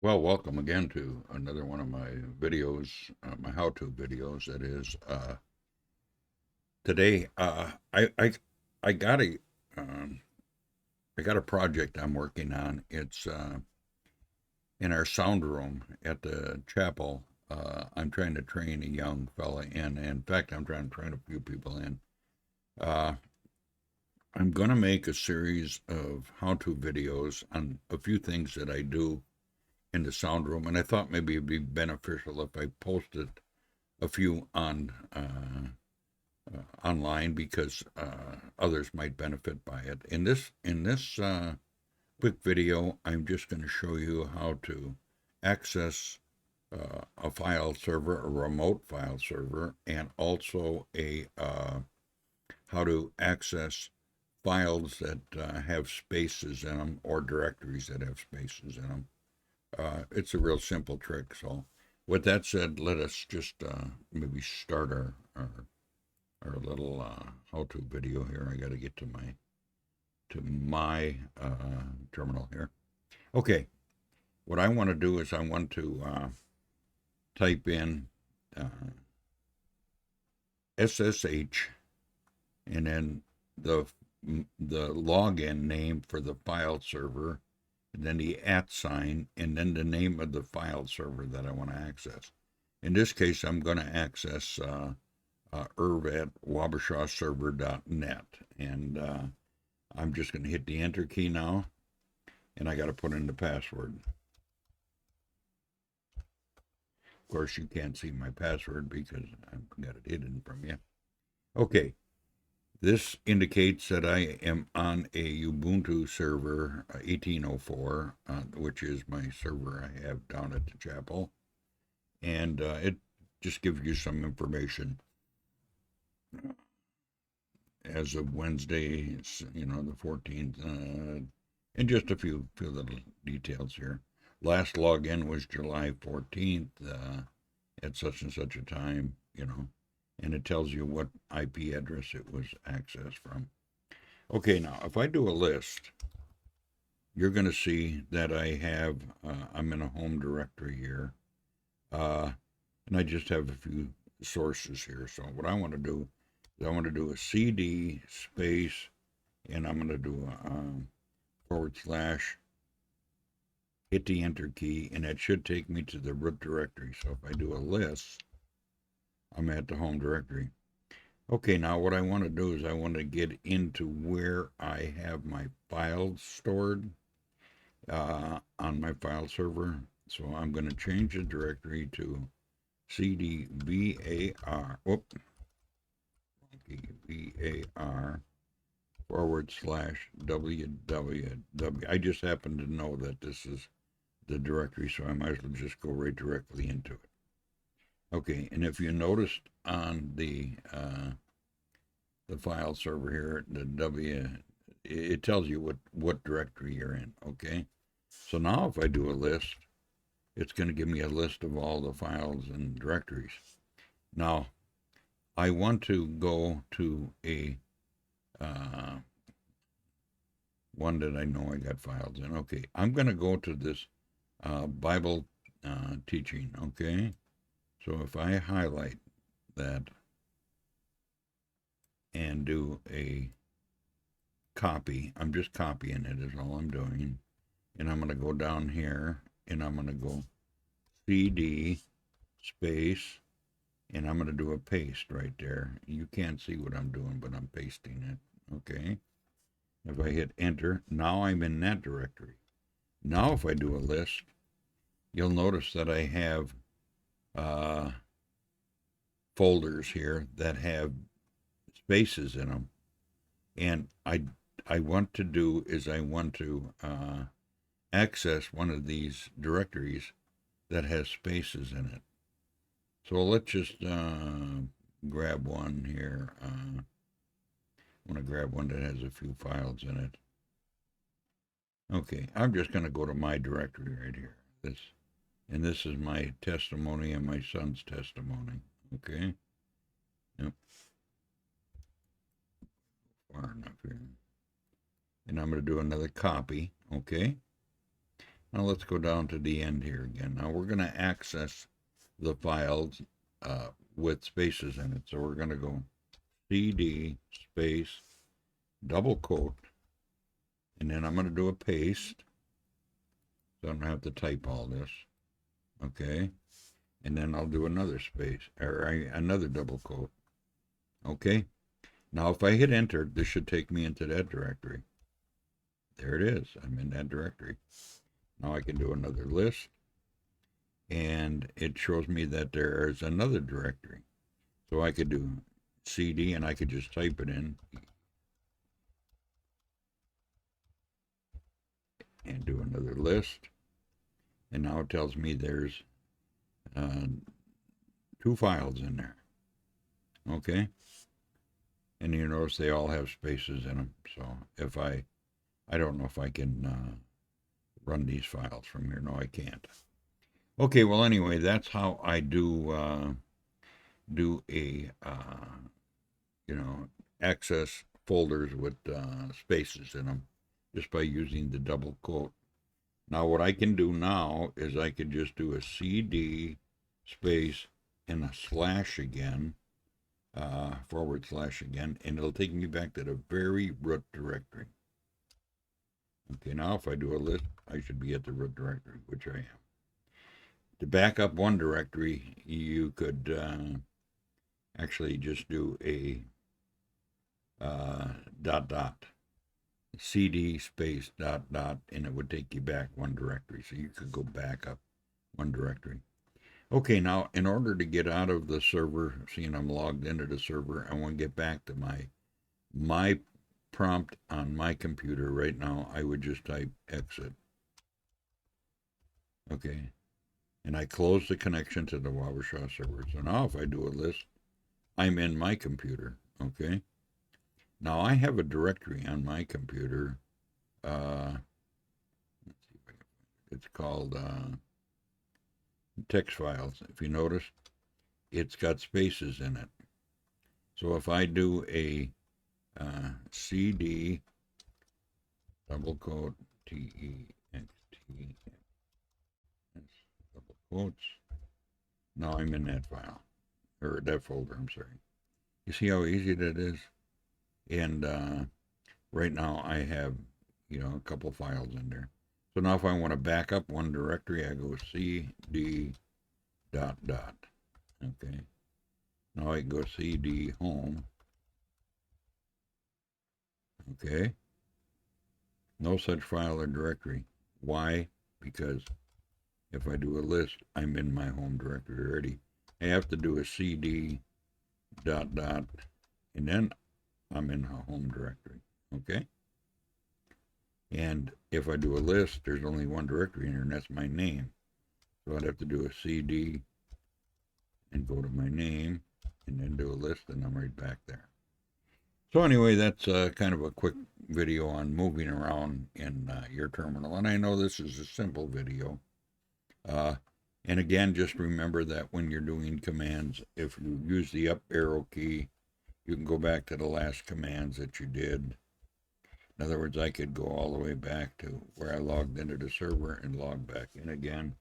Well, welcome again to another one of my videos, my how-to videos. That is, today I got um, I got a project I'm working on. It's in our sound room at the chapel. I'm trying to train a young fella in fact, I'm trying to train a few people in. Uh, I'm going to make a series of how-to videos on a few things that I do in the sound room, and I thought maybe it'd be beneficial if I posted a few online because others might benefit by it. In this quick video, I'm just going to show you how to access a file server, a remote file server, and also a how to access files that have spaces in them or directories that have spaces in them. It's a real simple trick. So, with that said, let us just maybe start our little how-to video here. I got to get to my terminal here. Okay, what I want to do is I want to type in uh, SSH and then the the login name for the file server, and then the @ sign, and then the name of the file server that I want to access. In this case, I'm going to access Irv at wabashawserver.net, and I'm just going to hit the enter key now, and I got to put in the password. Of course, you can't see my password because I've got it hidden from you. Okay, this indicates that I am on a Ubuntu server 1804, which is my server I have down at the chapel, and it just gives you some information as of Wednesday, the 14th, and just a few little details here. Last login was July 14th at such and such a time, and it tells you what IP address it was accessed from. Okay, now if I do a list, you're going to see that I'm in a home directory here, uh, and I just have a few sources here. So what I want to do is I want to do a CD space, and I'm going to do a /, hit the enter key, and that should take me to the root directory. So if I do a list, I'm at the home directory. Okay, now what I want to do is I want to get into where I have my files stored on my file server. So I'm going to change the directory to cdvar, var /www. I just happen to know that this is the directory, so I might as well just go right directly into it. Okay, and if you noticed on the file server here, it tells you what directory you're in. Okay, so now if I do a list, it's going to give me a list of all the files and directories. Now I want to go to a one that I know I got files in. Okay, I'm going to go to this Bible teaching. Okay, so if I highlight that and do a copy, I'm just copying it, is all I'm doing. And I'm going to go down here and I'm going to go CD space, and I'm going to do a paste right there. You can't see what I'm doing, but I'm pasting it. Okay. If I hit enter, now I'm in that directory. Now if I do a list, you'll notice that I have uh, folders here that have spaces in them. And I want to do is I want to access one of these directories that has spaces in it. So let's just grab one here. I want to grab one that has a few files in it. Okay, I'm just going to go to my directory right here. This is my testimony and my son's testimony. Okay. Yep. Far enough here. And I'm going to do another copy. Okay. Now let's go down to the end here again. Now we're going to access the files with spaces in it. So we're going to go CD space double quote, and then I'm going to do a paste, so I don't have to type all this. Okay, and then I'll do another space or another double quote. Okay, now if I hit enter, this should take me into that directory. There it is. I'm in that directory. Now I can do another list, and it shows me that there is another directory. So I could do CD, and I could just type it in and do another list. And now it tells me there's 2 files in there. Okay, and you notice they all have spaces in them. So if I don't know if I can run these files from here. No, I can't. Okay, well anyway, that's how I do a access folders with spaces in them, just by using the double quote. Now what I can do now is I could just do a CD space and a slash again, / again, and it'll take me back to the very root directory. Okay, now if I do a list, I should be at the root directory, which I am. To back up one directory, you could actually just do a CD space .. and it would take you back one directory. So you could go back up one directory. Okay, now in order to get out of the server, seeing I'm logged into the server, I want to get back to my prompt on my computer right now. I would just type exit. Okay, and I close the connection to the Wabasha server. So now if I do a list, I'm in my computer. Okay, now I have a directory on my computer. Let's see if I can, it's called text files. If you notice, it's got spaces in it. So if I do a CD double quote TEXT double quotes, now I'm in that file, or that folder, I'm sorry. You see how easy that is? And right now I have, a couple files in there. So now if I want to back up one directory, I go CD ... Okay. Now I can go CD home. Okay. No such file or directory. Why? Because if I do a list, I'm in my home directory already. I have to do a CD ... and then I'm in a home directory. Okay. And if I do a list, there's only one directory in there, and that's my name. So I'd have to do a CD and go to my name and then do a list, and I'm right back there. So anyway, that's kind of a quick video on moving around in your terminal. And I know this is a simple video. And again, just remember that when you're doing commands, if you use the up arrow key, you can go back to the last commands that you did. In other words, I could go all the way back to where I logged into the server and log back in again.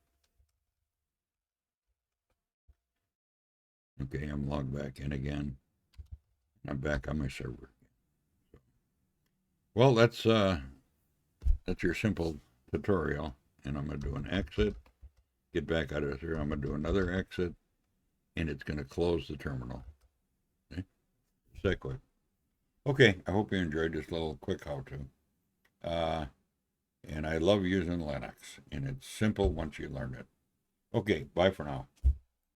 Okay, I'm logged back in again. I'm back on my server. Well, that's your simple tutorial. And I'm going to do an exit, get back out of here. I'm going to do another exit, and it's going to close the terminal. Okay, it's that quick. Okay, I hope you enjoyed this little quick how-to. And I love using Linux, and it's simple once you learn it. Okay, bye for now.